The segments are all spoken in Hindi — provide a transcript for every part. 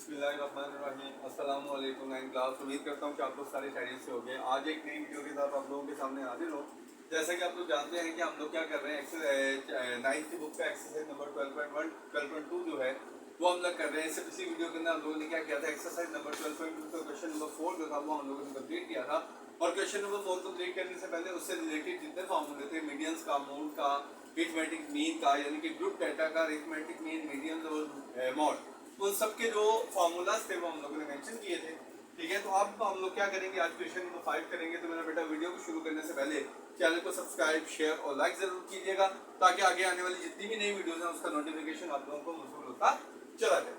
बिस्मिल्लाहिर्रहमानिर्रहीम। अस्सलाम वालेकुम। 9 क्लास, उम्मीद करता हूँ कि आप लोग सारे खैरियत से हो गए। आज एक नई वीडियो के साथ आप लोगों के सामने हाजिर हो। जैसा कि आप लोग जानते हैं कि हम लोग क्या कर रहे हैं, नाइन्थ की बुक का एक्सरसाइज नंबर 12.1 12.2 जो है वो हम लोग कर रहे हैं। इससे पिछली वीडियो के अंदर हम लोगों ने क्या किया था, एक्सरसाइज नंबर 12.2 का क्वेश्चन नंबर 4 जो था वो हम लोगों ने कंप्लीट किया था। और क्वेश्चन नंबर 4 कंप्लीट करने से पहले उससे रिलेटेड जितने फॉर्मूले थे, मीडियंस का, मोड का, अरिथमेटिक मीन का, यानी कि ग्रुप डेटा का, अरिथमेटिक मीन, मीडियंस और मॉड, उन सबके जो फॉर्मूलाज थे वो हम लोगों ने मेंशन किए थे। ठीक है, तो अब हम लोग क्या करेंगे, आज क्वेश्चन नंबर 5 करेंगे। तो मेरा बेटा वीडियो को शुरू करने से पहले चैनल को सब्सक्राइब, शेयर और लाइक जरूर कीजिएगा, ताकि आगे आने वाली जितनी भी नई वीडियोस हैं उसका नोटिफिकेशन आप लोगों को मौसूल होता चला जाए।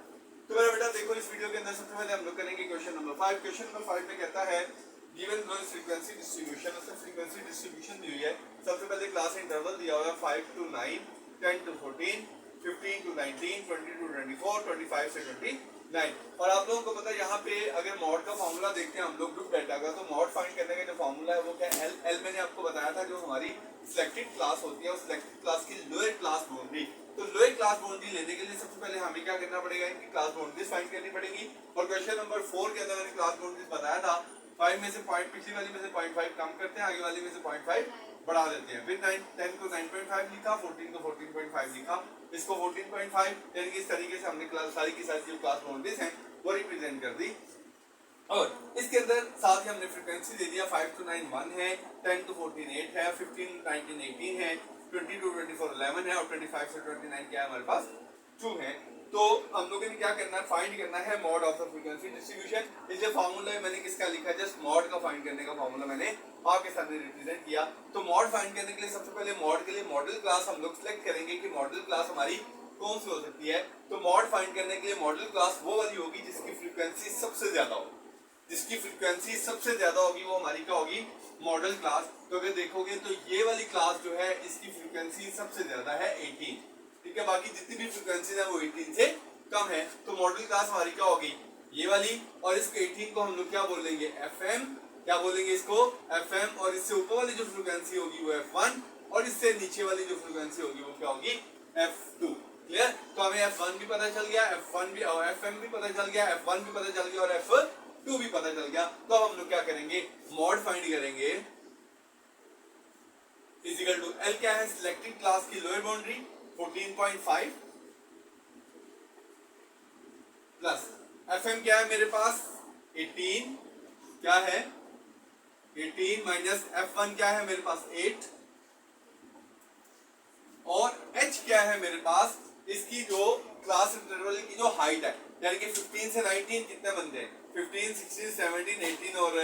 तो मेरा बेटा देखो, इस वीडियो के अंदर सबसे पहले हम लोग करेंगे क्वेश्चन नंबर 5। क्वेश्चन नंबर 5 में कहता है गिवन फ्रीक्वेंसी डिस्ट्रीब्यूशन। उसमें फ्रीक्वेंसी डिस्ट्रीब्यूशन दी हुई है। सबसे पहले क्लास इंटरवल दिया हुआ है 5 to 9, 10 to 14, 15 to 19, 20 to 24, 25 से 29। और आप लोगों को पता है यहाँ पे अगर मॉड का फॉर्मूला देखते हैं हम लोग ग्रुप डेटा का, तो मॉड फाइंड करने का जो फॉर्मूला है वो क्या है, एल मैंने आपको बताया था, जो हमारी सिलेक्टेड क्लास होती है उस सिलेक्टेड क्लास की लोअर क्लास बाउंड्री। तो लोअर क्लास बाउंड्री लेने के लिए सबसे पहले हमें क्या करना पड़ेगा, इनकी क्लास बाउंड्रीज फाइंड करनी पड़ेगी। और क्वेश्चन नंबर 4 के अंदर मैंने क्लास बाउंड्रीज बताया था। 5 में से पॉइंट, पिछली वाली में से 0.5 कम करते हैं, आगे वाली में से 0.5 बढ़ा देते हैं। फिर 10 को 9.5 लिखा, 14 को 14.5 लिखा, इसको 14.5, यानी कि इस तरीके से हमने क्लास सारी की सारी जो क्लास बाउंड्रीज हैं वो रिप्रेजेंट कर दी। और इसके अंदर साथ ही हमने फ्रीक्वेंसी दे दिया, 5 to 9 1 है, 10 to 14 8 है, 15 to 19 18 है, 20 to 24 11 है, और 25 से 29 क्या है हमारे पास 2 है। तो हम लोगों ने क्या करना है, फाइंड करना है mod of the frequency distribution. इसलिए फार्मूला मैंने किसका लिखा, जस्ट मॉड का फाइंड करने का फार्मूला मैंने आपके सामने रिप्रेजेंट किया। तो मॉड फाइंड करने के लिए सबसे पहले मॉड के लिए मॉडल क्लास हम लोग सिलेक्ट करेंगे कि मॉडल क्लास हमारी कौन सी हो सकती है। तो मॉड फाइंड करने के लिए मॉडल क्लास वो वाली होगी जिसकी फ्रीक्वेंसी सबसे ज्यादा होगी। जिसकी फ्रीक्वेंसी सबसे ज्यादा होगी वो हमारी क्या होगी, मॉडल क्लास। तो अगर देखोगे तो ये वाली क्लास जो है इसकी फ्रीक्वेंसी सबसे ज्यादा है 18। ठीक है, बाकी जितनी भी फ्रीक्वेंसी है वो 18 से कम है। तो मॉडल क्लास हमारी क्या होगी, ये वाली। और इसको 18 को हम लोग क्या बोलेंगे, FM। क्या बोलेंगे इसको, FM। और इससे ऊपर वाली जो फ्रीक्वेंसी होगी वो F1, और इससे नीचे वाली जो फ्रीक्वेंसी होगी वो क्या होगी, F2। क्लियर। तो हमें F1 भी पता चल गया, F1 भी और FM भी पता चल गया, F1 भी पता चल गया और F2 भी पता चल गया। तो अब हम लोग क्या करेंगे, मॉड फाइंड करेंगे। इजिकल टू L क्या है, सिलेक्टेड क्लास की लोअर बाउंड्री 14.5 प्लस FM क्या है मेरे पास 18, क्या है 18 माइनस F1 क्या है मेरे पास 8, और H क्या है मेरे पास, इसकी जो क्लास इंटरवल की जो हाइट है, यानी कि 15 से 19 कितने बनते हैं, 15 16 17 18 और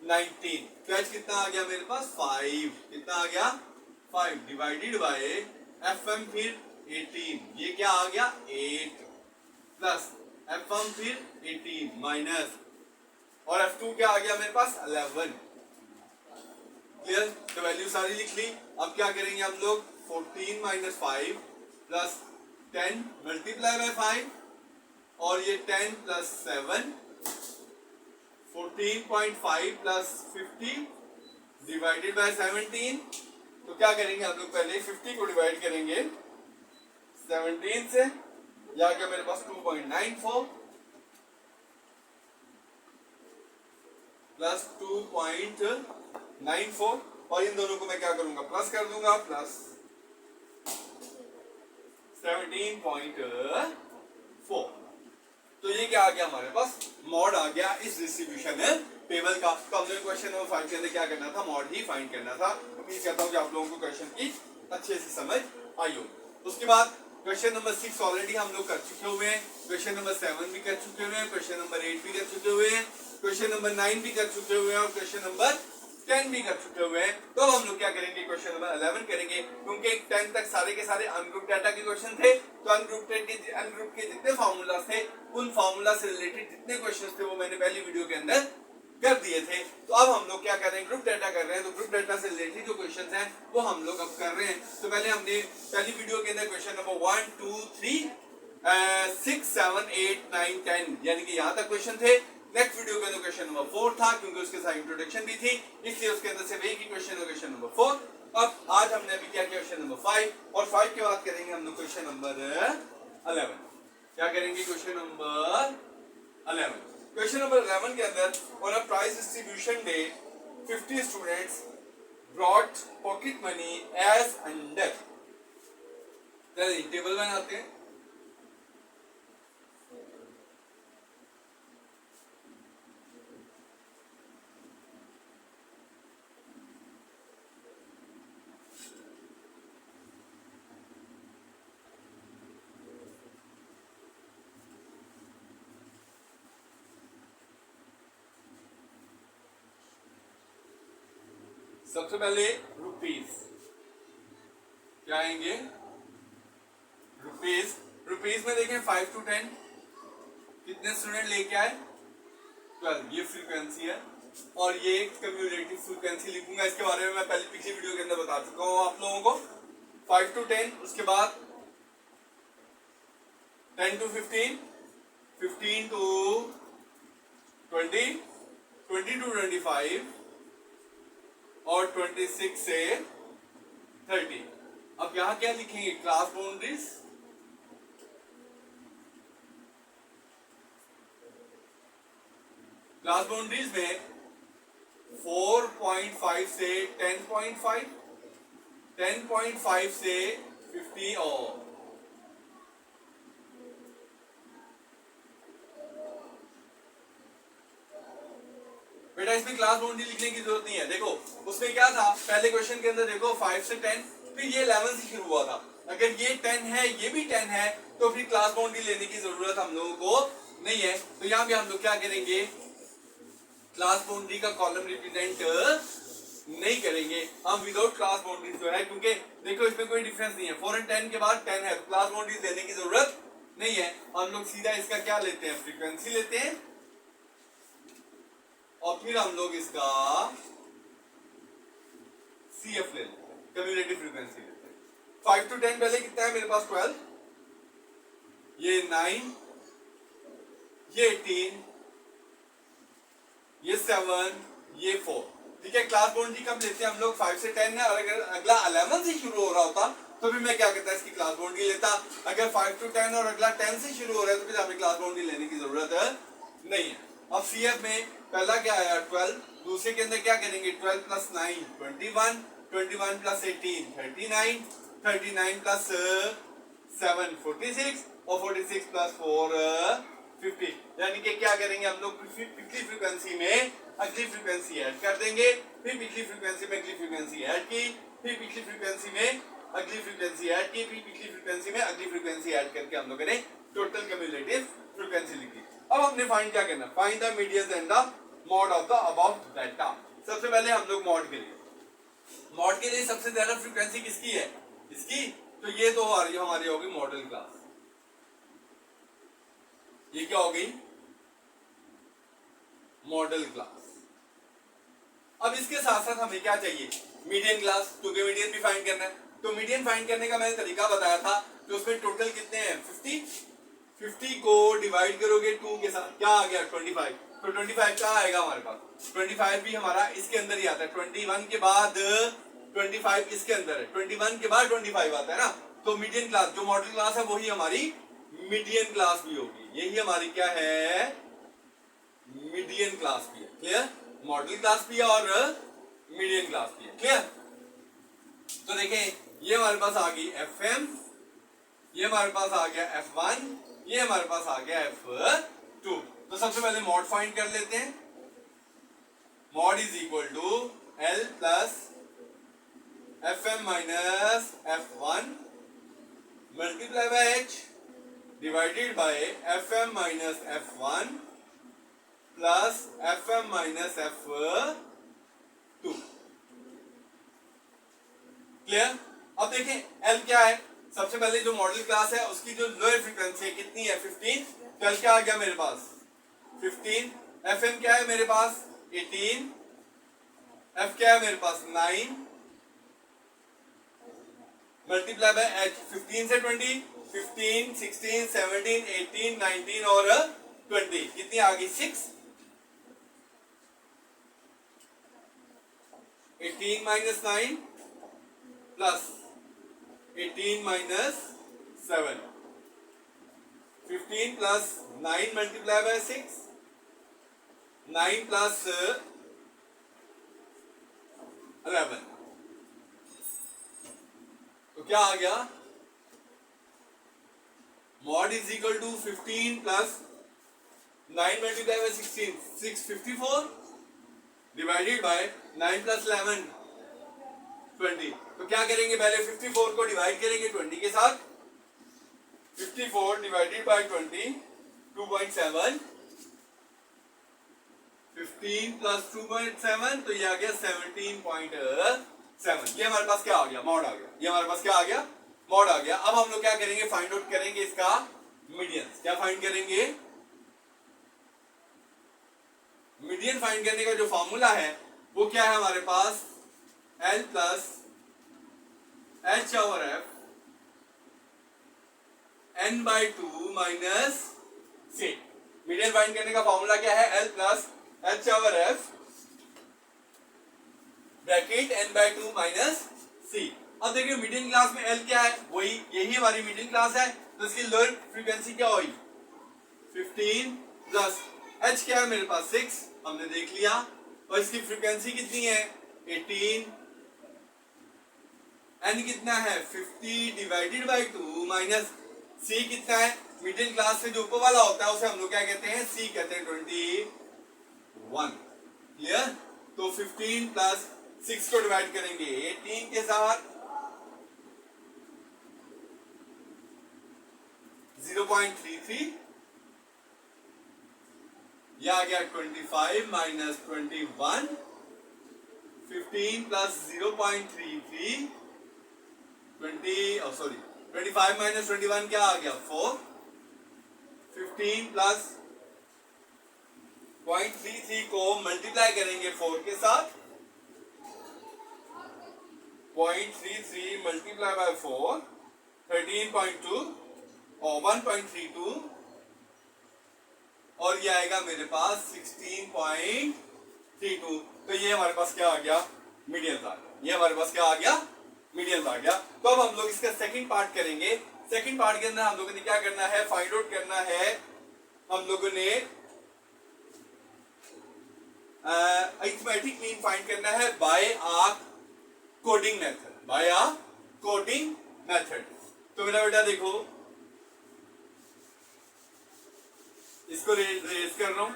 19। तो H कितना आ गया मेरे पास 5, कितना आ गया 5 डिवाइडेड बाय FM फिर 18, ये क्या आ गया 8 प्लस F1 फिर 18 माइनस, और F2 क्या आ गया मेरे पास 11। क्लियर। तो वैल्यू सारी लिख ली। अब क्या करेंगे हम लोग, 14 माइनस 5 प्लस 10 मल्टीप्लाई बाय 5, और ये 10 प्लस 7, 14.5 प्लस 50 डिवाइडेड बाय 17। तो क्या करेंगे हम लोग, पहले 50 को डिवाइड करेंगे 17 से, या क्या मेरे पास 2.94 प्लस 2.94, और इन दोनों को मैं क्या करूंगा, प्लस कर दूंगा, प्लस 17.4। तो ये क्या आ गया हमारे पास, मॉड आ गया इस डिस्ट्रीब्यूशन टेबल का। तो हमने क्वेश्चन नंबर 5 के अंदर क्या करना था, मॉड ही फाइंड करना था। उम्मीद करता हूँ कि आप लोगों को क्वेश्चन की अच्छे से समझ आई हो। उसके बाद क्वेश्चन नंबर 6 ऑलरेडी हम लोग कर चुके हुए हैं, क्वेश्चन नंबर 7 भी कर चुके हुए हैं, क्वेश्चन नंबर 8 भी कर चुके हुए हैं, क्वेश्चन नंबर 9 भी कर चुके हुए हैं, और क्वेश्चन नंबर 10 भी कर चुके हुए हैं। तो अब हम लोग क्या करेंगे, क्वेश्चन नंबर 11 करेंगे, क्योंकि 10 तक सारे के सारे अनग्रुप डाटा के क्वेश्चन थे। तो अनग्रुप के जितने फार्मूला थे, उन फार्मूला से रिलेटेड जितने क्वेश्चन थे वो मैंने पहली वीडियो के अंदर कर दिए थे। तो अब हम लोग क्या कर रहे हैं, ग्रुप डाटा कर रहे हैं। तो ग्रुप डाटा से रिलेटेड जो क्वेश्चन हैं वो हम लोग अब कर रहे हैं। तो पहले हमने पहली वीडियो के अंदर क्वेश्चन नंबर 1 2 3 6 7 8 9 10 यानी कि यहाँ तक क्वेश्चन थे। नेक्स्ट वीडियो के अंदर क्वेश्चन नंबर 4 था, क्योंकि उसके साथ इंट्रोडक्शन भी थी, इसलिए उसके अंदर से एक ही क्वेश्चन है, क्वेश्चन नंबर 4। अब आज हमने अभी क्या किया, क्वेश्चन नंबर 5, और 5 के बाद करेंगे हम लोग क्वेश्चन नंबर 11। क्या करेंगे, क्वेश्चन नंबर 11। क्वेश्चन नंबर 11 के अंदर on a price distribution the 50 students brought pocket money as under. Table बनाते हैं। सबसे पहले रुपीस क्या आएंगे, रुपीस। रुपीस में देखें 5 to 10 कितने स्टूडेंट लेके आए, 12। ये फ्रीक्वेंसी है और ये कम्युलेटिव फ्रीक्वेंसी लिखूंगा। इसके बारे में मैं पहले पिछली वीडियो के अंदर बता चुका हूं आप लोगों को। 5 to 10, उसके बाद 10 to 15, 15 to 20, 20 to 25 और 26 से 30। अब यहां क्या लिखेंगे, क्लास बाउंड्रीज। क्लास बाउंड्रीज में 4.5 से 10.5, 10.5 से 50 और बेटा इसमें क्लास बाउंड्री लिखने की जरूरत नहीं है। देखो उसमें क्या था, पहले क्वेश्चन के अंदर देखो 5 से 10, फिर ये 11 से शुरू हुआ था। अगर ये 10 है ये भी 10 है तो फिर क्लास बाउंड्री लेने की जरूरत हम लोगों को नहीं है। तो यहाँ पे हम लोग क्या करेंगे, क्लास बाउंड्री का कॉलम रिप्रेजेंट नहीं करेंगे हम विदाउट क्लास बाउंड्री जो है, क्योंकि देखो इसमें कोई डिफरेंस नहीं है। 4 और 10 के बाद 10 है तो क्लास बाउंड्री लेने की जरूरत नहीं है। हम लोग सीधा इसका क्या लेते हैं, फ्रीक्वेंसी लेते हैं और फिर हम लोग इसका CF ले लेते हैं, कम्युलेटिव फ्रीक्वेंसी लेते हैं। 5 to 10 पहले कितना है मेरे पास, 12, ये 9, ये 18, ये 7, ये 4। ठीक है, क्लास बाउंड्री कब लेते हैं हम लोग, 5 से 10 है। और अगर अगला 11 से शुरू हो रहा होता तो फिर मैं क्या कहता इसकी क्लास बाउंड्री लेता। अगर 5 to 10 और अगला 10 से शुरू हो रहा है तो फिर हमें क्लास बाउंड्री लेने की जरूरत नहीं है। अब CF में पहला क्या आया 12, दूसरे के अंदर क्या करेंगे 12 प्लस 9 21, 21 प्लस 18 39, 39 प्लस 7 46 और 46 प्लस 4 50। यानी कि क्या करेंगे हम लोग, पिछली फ्रीक्वेंसी में अगली फ्रीक्वेंसी ऐड कर देंगे, फिर पिछली फ्रीक्वेंसी में अगली फ्रीक्वेंसी ऐड की, फिर पिछली फ्रीक्वेंसी में अगली फ्रीक्वेंसी ऐड की, फिर पिछली फ्रीक्वेंसी में अगली फ्रीक्वेंसी ऐड करके हम लोगों ने टोटल कम्युलेटिव फ्रीक्वेंसी लिखी। अब हमने फाइंड क्या करना, find the median and the mod of the above data. सबसे पहले हम लोग मॉड के लिए सबसे ज्यादा फ्रीक्वेंसी किसकी है, इसकी। तो ये तो हमारी होगी मॉडल क्लास। ये क्या हो गई, मॉडल क्लास। अब इसके साथ साथ हमें क्या चाहिए, मीडियन क्लास, क्योंकि मीडियन भी फाइंड करना है। तो मीडियन फाइंड करने का मैंने तरीका बताया था कि उसमें टोटल कितने हैं 50 को डिवाइड करोगे 2 के साथ, क्या आ गया 25। तो 25 क्या आएगा हमारे पास, 25 भी हमारा इसके अंदर ही आता है। 21 के बाद 25 इसके अंदर है, 21 के बाद 25 आता है ना। तो मीडियन क्लास जो मॉडल क्लास है वही हमारी मीडियन क्लास भी होगी। यही हमारी क्या है, मीडियन क्लास भी है। क्लियर, मॉडल क्लास भी है और मीडियन क्लास भी है। क्लियर। तो देखें ये हमारे पास आ गई FM, ये हमारे पास आ गया F1, ये हमारे पास आ गया F2। तो सबसे पहले मॉड फाइंड कर लेते हैं। Mode is equal to L plus FM minus F1 multiply by H divided by FM minus F1 plus FM minus F2। Clear. अब देखें L क्या है, सबसे पहले जो मॉडल क्लास है उसकी जो लोअर फ्रीक्वेंसी है कितनी है 15। तो L क्या आ गया मेरे पास 15। FM क्या है मेरे पास 18, F क्या है मेरे पास 9 मल्टीप्लाई बाय H 15 से 20, 15, 16, 17, 18, 19 और 20 कितनी आ गई 6। 18 minus 9 plus 18 minus 7, 15 plus 9 multiply by 6, 9 plus 11, तो क्या आ गया, mode is equal to 15 plus 9 multiply by 16, 654 divided by 9 plus 11 20। तो क्या करेंगे, पहले 54 को डिवाइड करेंगे 20 के साथ, 54 डिवाइडेड बाय 20 2.7, 15 प्लस 2.7, तो ये आ गया 17.7। ये हमारे पास क्या आ गया, मॉड आ गया। ये हमारे पास क्या आ गया, मॉड आ गया। अब हम लोग क्या करेंगे, फाइंड आउट करेंगे इसका मीडियन। क्या फाइंड करेंगे, मीडियन फाइंड करने का जो फॉर्मूला है वो क्या है हमारे पास, L plus H over F N by 2 minus C। Median find करने का फॉर्मूला क्या है, L plus H over F bracket N by 2 minus C। अब देखिए मीडियन क्लास में L क्या है, वही यही हमारी मीडियन क्लास है, तो इसकी लोअर फ्रीक्वेंसी क्या हुई 15 प्लस H क्या है मेरे पास 6, हमने देख लिया, और इसकी फ्रीक्वेंसी कितनी है 18, N कितना है 50 डिवाइडेड बाई 2 माइनस C कितना है, मिडिल क्लास से जो ऊपर वाला होता है उसे हम लोग क्या कहते हैं, C कहते हैं 21। क्लियर, तो 15 प्लस 6 को डिवाइड करेंगे 18 के साथ, 0.33, यह आ गया 25 माइनस 21, 15 प्लस 0.33 25 माइनस 21 क्या आ गया 4, 15 प्लस 0.33 को मल्टीप्लाई करेंगे 4 के साथ, 0.33 मल्टीप्लाई बाय 4 13.2 और 1.32, और ये आएगा मेरे पास 16.32। तो ये हमारे पास क्या आ गया, मीडियन आ गया। ये हमारे पास क्या आ गया, मीडियन आ गया। तो अब हम लोग इसका सेकंड पार्ट करेंगे। सेकंड पार्ट के अंदर हम लोगों ने क्या करना है, फाइंड आउट करना है हम लोगों ने अरिथमेटिक मीन फाइंड करना है बाय आ कोडिंग मेथड, बाय आ कोडिंग मेथड। तो मेरा बेटा देखो, इसको रेज कर रहा हूं,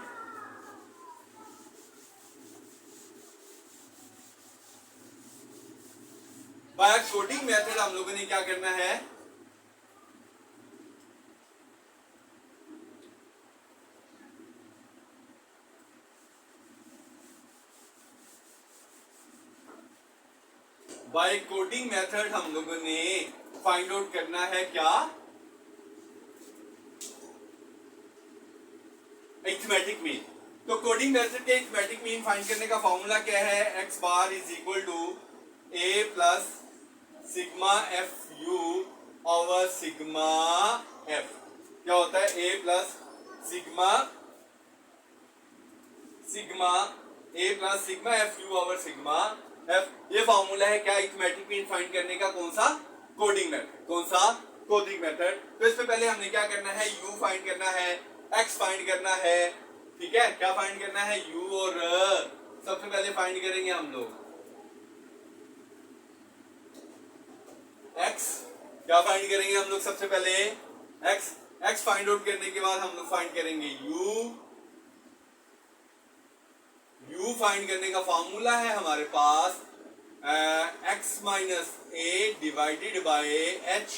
बाय कोडिंग मेथड हम लोगों ने क्या करना है, बाय कोडिंग मेथड हम लोगों ने फाइंड आउट करना है क्या, अरिथमेटिक मीन। तो कोडिंग मेथड के अरिथमेटिक मीन फाइंड करने का फॉर्मूला क्या है, x bar is equal to a plus sigma F you over sigma f. क्या होता है, a plus sigma F you over sigma f. ये फॉर्मूला है क्या, अरिथमेटिक मीन फाइंड करने का, कौन सा, कोडिंग मेथड। कौन सा, कोडिंग मेथड। तो इसमें पहले हमने क्या करना है, u फाइंड करना है, x फाइंड करना है, ठीक है, क्या फाइंड करना है, u और सबसे पहले फाइंड करेंगे हम लोग x। क्या फाइंड करेंगे हम लोग सबसे पहले, x फाइंड आउट करने के बाद हम लोग फाइंड करेंगे u फाइंड करने का फॉर्मूला है हमारे पास x minus A divided by h।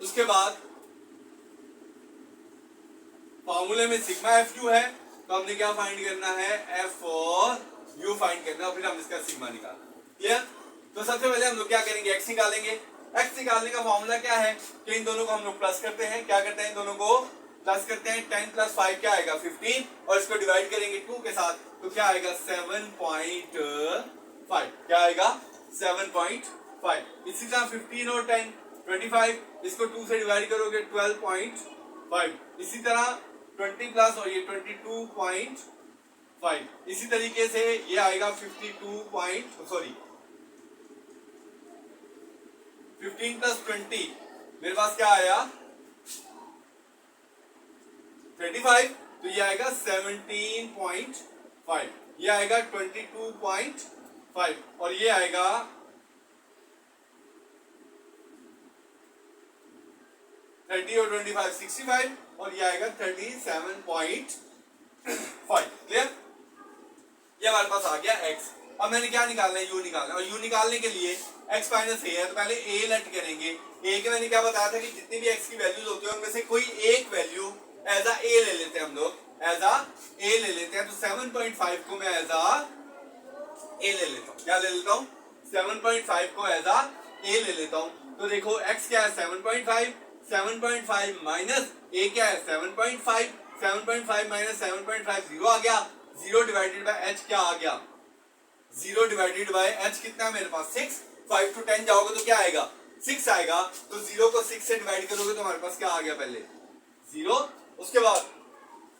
उसके बाद फॉर्मूले में सिग्मा एफ यू है, तो हमने क्या फाइंड करना है, एफ और यू फाइंड करना, और फिर हम इसका सिग्मा निकालना। क्लियर। तो सबसे पहले हम लोग क्या करेंगे, x निकालेंगे। x निकालने का फॉर्मूला क्या है कि इन दोनों को हम लोग प्लस करते हैं। क्या करते हैं, इन दोनों को प्लस करते हैं। 10 प्लस 5 क्या आएगा 15, और इसको डिवाइड करेंगे 2 के साथ, तो क्या आएगा 7.5। क्या आएगा 7.5। इसी तरह 15 और 10 25, इसको 2 से डिवाइड करोगे 12.5। इसी तरह 20 प्लस और ये 22.5। इसी तरीके से ये आएगा 15 प्लस 20 मेरे पास क्या आया 25, तो ये आएगा 17.5, ये आएगा 22.5 और ये आएगा 30 और 25 65 और ये आएगा 37.5। क्लियर? ये हमारे पास आ गया x। अब मैंने क्या निकालना है, u निकालना है, और u निकालने के लिए x माइनस ए है तो पहले a लेट करेंगे। a के मैंने क्या बताया था कि जितनी भी x की वैल्यूज होती है उनमें से कोई एक वैल्यू एज आ a ले लेते हैं हम लोग, एज आ a ले लेते हैं। तो 7.5 को मैं एज आ a ले लेता हूँ। क्या ले लेता हूँ? 7.5 को एज आ a ले लेता हूँ। तो देखो x क्या है 7.5, 7.5 माइनस a क्या है 7.5, 7.5 माइनस 7.5 जीरो आ गया, 0 डिवाइडेड बाय h क्या आ गया, 0 डिवाइडेड बाय h कितना है मेरे पास 6। 5 to 10 जाओगे तो क्या आएगा 6 आएगा। तो 0 को 6 से डिवाइड करोगे तो हमारे पास क्या आ गया पहले 0। उसके बाद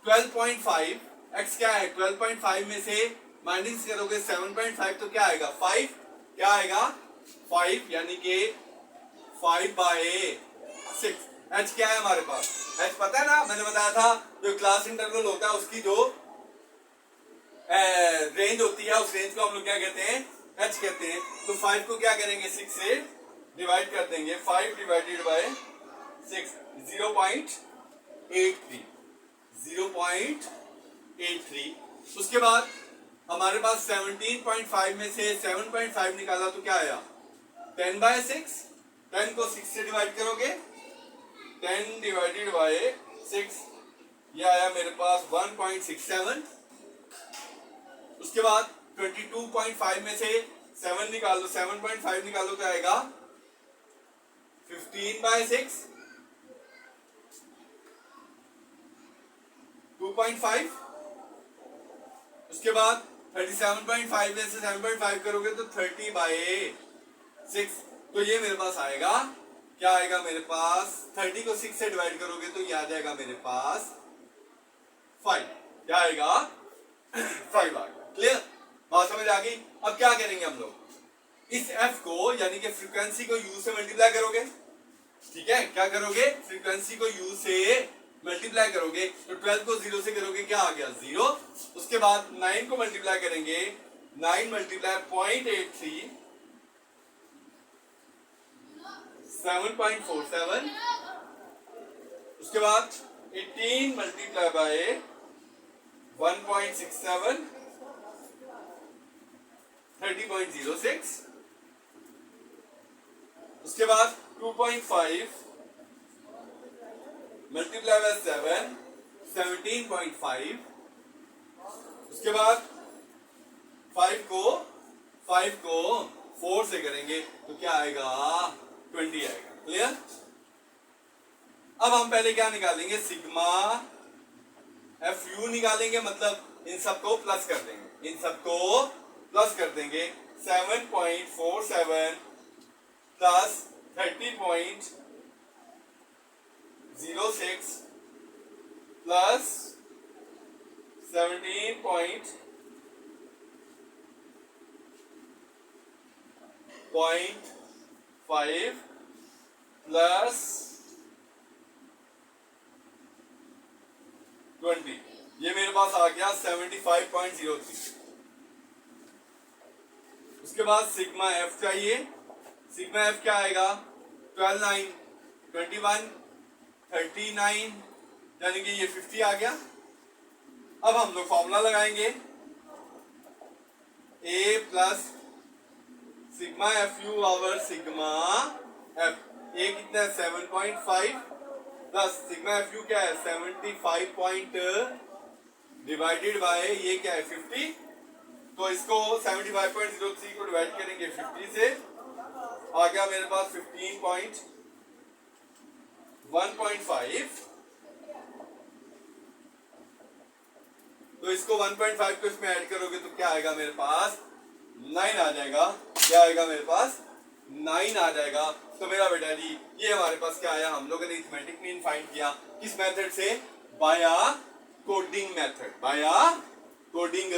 12.5 x क्या है 12.5 में से माइनस करोगे 7.5 तो क्या आएगा 5, क्या आएगा 5 यानी कि 5/6। h क्या है हमारे पास, h पता है ना, मैंने बताया था जो क्लास इंटरवल होता है उसकी जो रेंज होती है उस रेंज को हम लोग क्या कहते हैं h कहते हैं। तो 5 को क्या करेंगे 6 से डिवाइड कर देंगे, 5 डिवाइडेड बाय 6 0.83। उसके बाद हमारे पास 17.5 में से 7.5 निकाला तो क्या आया 10/6। 10 को 6 से डिवाइड करोगे 10 डिवाइडेड बाय 6 ये आया मेरे पास 1.67। उसके बाद 22.5 में से 7 निकालो 7.5 निकालो तो आएगा 15/6 2.5। उसके बाद 37.5 में से 7.5 करोगे तो 30/6। तो ये मेरे पास आएगा क्या आएगा मेरे पास 30 को 6 से डिवाइड करोगे तो ये आ जाएगा मेरे पास 5। क्या आएगा 5 आ गया। क्लियर? बात समझ आ गई? अब क्या करेंगे हम लोग इस f को यानी कि फ्रीक्वेंसी को u से मल्टीप्लाई करोगे। ठीक है, क्या करोगे फ्रीक्वेंसी को u से मल्टीप्लाई करोगे तो 12 को 0 से करोगे क्या आ गया 0। उसके बाद 9 को मल्टीप्लाई करेंगे 9 मल्टीप्लाई 0.83 7.47। उसके बाद 18 मल्टीप्लाई बाय 1.67 30.06। उसके बाद 2.5 मल्टीप्लाई बाय 7 17.5। उसके बाद 5 को 4 से करेंगे तो क्या आएगा 20 आएगा। क्लियर? अब हम पहले क्या निकालेंगे सिग्मा एफ यू निकालेंगे, मतलब इन सबको प्लस कर देंगे, इन सबको प्लस कर देंगे 7.47 प्लस 30.06 प्लस 17.5 प्लस 20। ये मेरे पास आ गया 75.03। उसके बाद सिग्मा एफ चाहिए। सिग्मा एफ क्या आएगा 12 9 21 39 यानी कि ये 50 आ गया। अब हम लोग फॉर्मूला लगाएंगे A plus sigma F you over sigma F. A कितना है 7.5 प्लस सिग्मा एफ यू क्या है 75 पॉइंट डिवाइडेड बाय ये क्या है 50। तो इसको 75.03 को डिवाइड करेंगे 50 से आ गया मेरे पास 15.1.5। तो इसको 1.5 को इसमें ऐड करोगे तो क्या आएगा मेरे पास 9 आ जाएगा। क्या आएगा मेरे पास 9 आ जाएगा। तो मेरा बेटा जी ये हमारे पास क्या आया, हम लोगों ने अरिथमेटिक मीन फाइंड किया किस मेथड से, बाया कोडिंग मेथड, बाया coding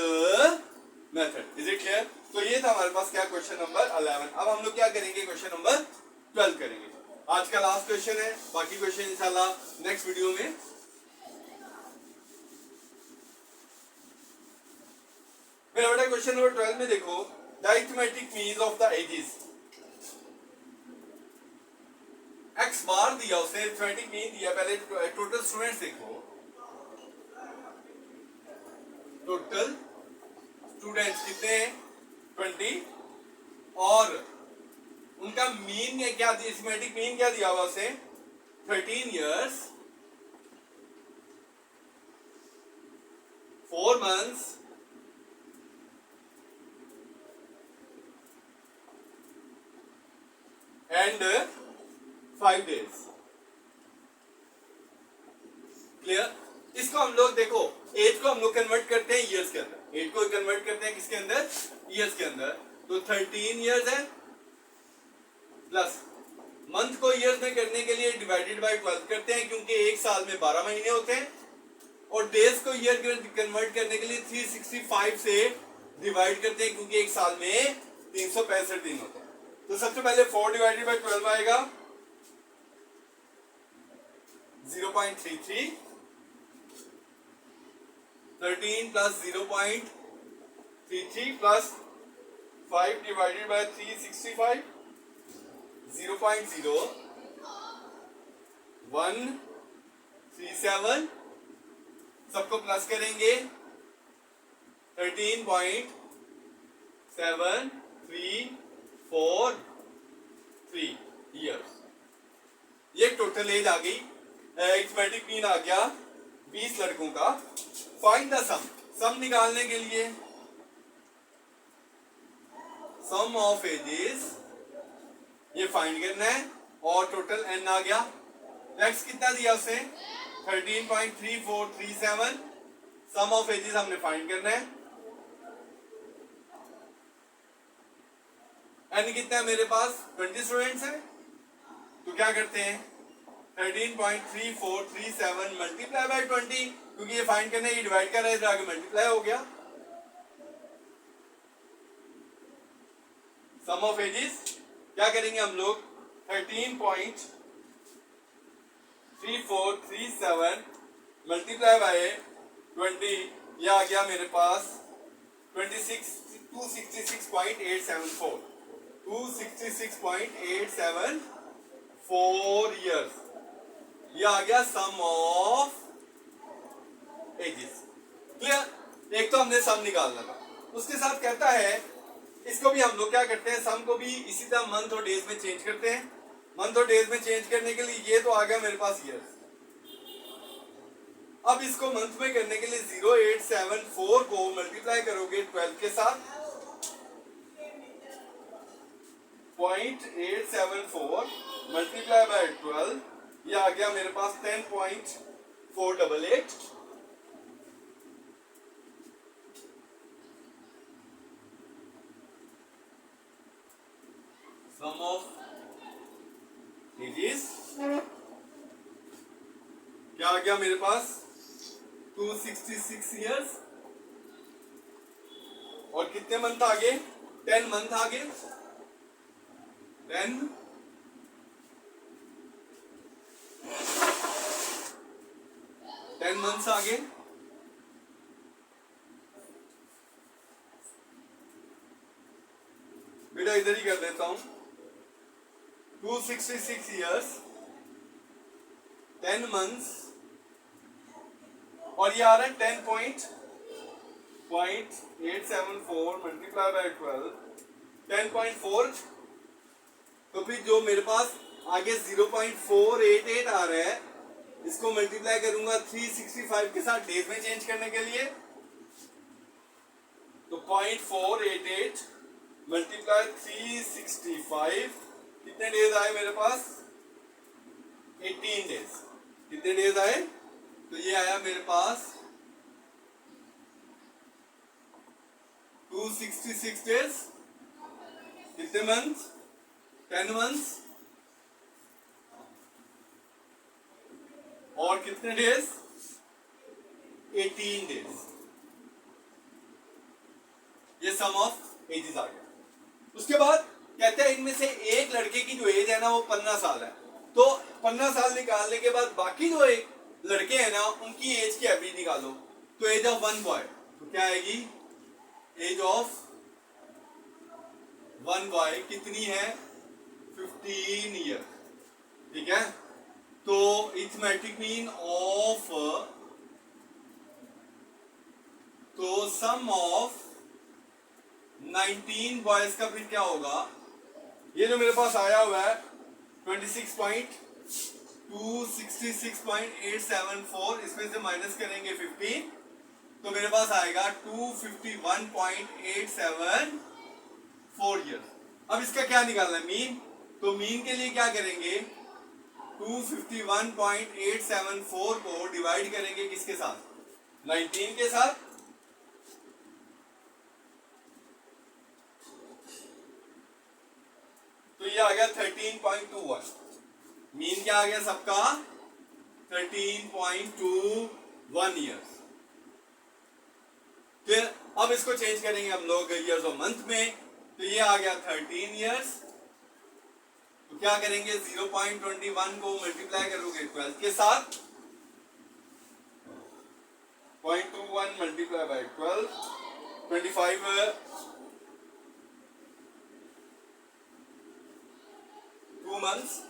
method. Is it clear? तो ये था हमारे पास क्या क्वेश्चन नंबर 11। अब हम लोग क्या करेंगे क्वेश्चन नंबर 12 करेंगे। आज का लास्ट क्वेश्चन है, बाकी क्वेश्चन इंशाल्लाह नेक्स्ट वीडियो में मेरा बेटा क्वेश्चन नंबर 12 में देखो, the arithmetic mean of the ages. X bar दिया उसने, अरिथमेटिक मीन दिया। पहले टोटल स्टूडेंट्स देखो, टोटल स्टूडेंट्स कितने हैं 20, और उनका मीन क्या दिया, अरिथमेटिक मीन क्या दिया हुआ उसे 13 years 4 months and 5 days। Clear? इसको हम लोग देखो, एज को हम लोग कन्वर्ट करते हैं ईयर्स के अंदर, एज को कन्वर्ट करते हैं किसके अंदर, ईयर्स के अंदर। तो 13 years है, प्लस मंथ को ईयर्स में करने के लिए डिवाइडेड बाय 12 करते हैं, क्योंकि एक साल में 12 महीने होते हैं, और डेज को ईयर कन्वर्ट करने के लिए 365 से डिवाइड करते हैं, क्योंकि एक साल में 365 दिन होते हैं। तो सबसे पहले 4 डिवाइडेड बाय 12 आएगा 0.33, 13 प्लस 0.33 प्लस 5 डिवाइडेड बाय 365 0.0137, सबको प्लस करेंगे 13.7343 ईयर्स। ये टोटल एज आ गई। अरिथमेटिक मीन आ गया 20 लड़कों का। फाइंड द सम, सम निकालने के लिए सम ऑफ एजेस ये फाइंड करना है, और टोटल एन आ गया। एक्स कितना दिया उसने 13.3437, सम ऑफ एजेस हमने फाइंड करना है। एन कितना है मेरे पास 20 स्टूडेंट्स हैं, तो क्या करते हैं 13.3437 मल्टीप्लाई बाय 20, क्योंकि ये फाइंड करना है, ये डिवाइड कर रहा है, इधर आगे मल्टीप्लाई हो गया। सम ऑफ एजेस क्या करेंगे हम लोग 13.3437 मल्टीप्लाई बाय 20, ये आ गया मेरे पास 266.874 266.874 ईयर्स। ये आ गया सम ऑफ एजेस। क्लियर? एक तो हमने सम निकालना था, उसके साथ कहता है इसको भी हम लोग क्या करते हैं, सम को भी इसी तरह मंथ और डेज में चेंज करते हैं। मंथ और डेज में चेंज करने के लिए ये तो आ गया मेरे पास ईयर्स। अब इसको मंथ में करने के लिए 0874 को मल्टीप्लाई करोगे 12 के साथ, 0.874 मल्टीप्लाई बाय 12, ये आ गया मेरे पास 10.488। सम ऑफ एजेस क्या आ गया मेरे पास 266 ईयर्स, और कितने मंथ आगे 10 मंथ आगे 10 मंथ्स आगे। बेटा इधर ही कर देता हूं 266 ईयर्स 10 मंथ्स, और ये आ रहा है 10.874 मल्टीप्लाई बाय 12 10.4। तो फिर जो मेरे पास आगे 0.488 आ रहा है, इसको मल्टीप्लाई करूंगा 365 के साथ डेज में चेंज करने के लिए, तो 0.488 मल्टीप्लाई 365, कितने डेज आए मेरे पास 18 डेज। कितने डेज आए, तो ये आया मेरे पास 266 डेज। कितने मंथ 10 मंथ्स, और कितने डेज 18 डेज। ये सम ऑफ एजेस आ गया। उसके बाद कहते हैं इनमें से एक लड़के की जो एज है ना वो 15 साल है, तो 15 साल निकालने के बाद बाकी जो एक लड़के हैं ना उनकी एज की एवरेज निकालो। तो एज ऑफ वन बॉय तो क्या आएगी एज ऑफ वन बॉय कितनी है? 15 ईयर। ठीक है, तो अरिथमेटिक मीन ऑफ, तो सम ऑफ 19 बॉयज का फिर क्या होगा? ये जो मेरे पास आया हुआ है 26.266.874, इसमें से माइनस करेंगे 15, तो मेरे पास आएगा 251.874 ईयर्स। अब इसका क्या निकालना है? मीन। तो मीन के लिए क्या करेंगे? 251.874 को डिवाइड करेंगे किसके साथ? 19 के साथ। तो ये आ गया 13.21। मीन क्या आ गया सबका? 13.21 ईयर्स। फिर अब इसको चेंज करेंगे हम लोग ईयर्स ऑफ मंथ में, तो ये आ गया 13 ईयर्स। तो क्या करेंगे? 0.21 को मल्टीप्लाई करोगे 12 के साथ, 0.21 multiply by 12, 25 2 months,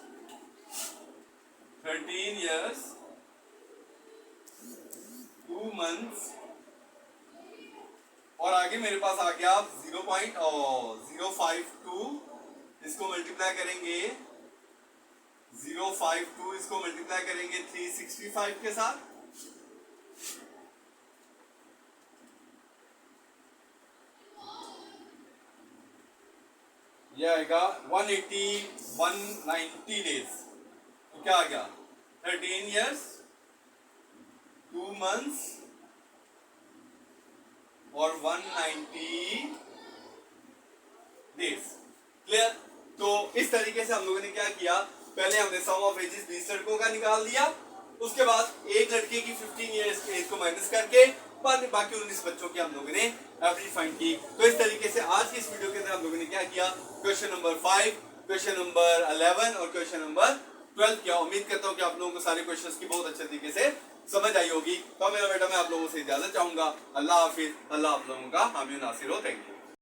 13 years, 2 months, और आगे मेरे पास आ गया 0.052, इसको मल्टीप्लाई करेंगे 052, इसको मल्टीप्लाई करेंगे 365 के साथ, यह आएगा 190 डेज। तो क्या आ गया? 13 years, 2 months और 190 डेज। क्लियर? तो इस तरीके से हम लोगों ने क्या किया? पहले हमने सम ऑफ एजेस 20 लड़कों का निकाल दिया, उसके बाद एक लड़के की 15 ईयर्स एज को माइनस करके बाकी 19 बच्चों की हम लोगों ने एवरेज फाइंड की। तो इस तरीके से आज की इस वीडियो के अंदर हम लोगों ने क्या किया? क्वेश्चन नंबर 5, क्वेश्चन नंबर 11 और क्वेश्चन नंबर 12 किया। उम्मीद करता हूं कि आप लोगों को सारे क्वेश्चंस की बहुत अच्छे तरीके से समझ आई होगी। तो मेरा बेटा, मैं आप लोगों से इजाजत चाहूंगा। अल्लाह हाफिज। अल्लाह आप लोगों का हामी नासिर हो। Thank you.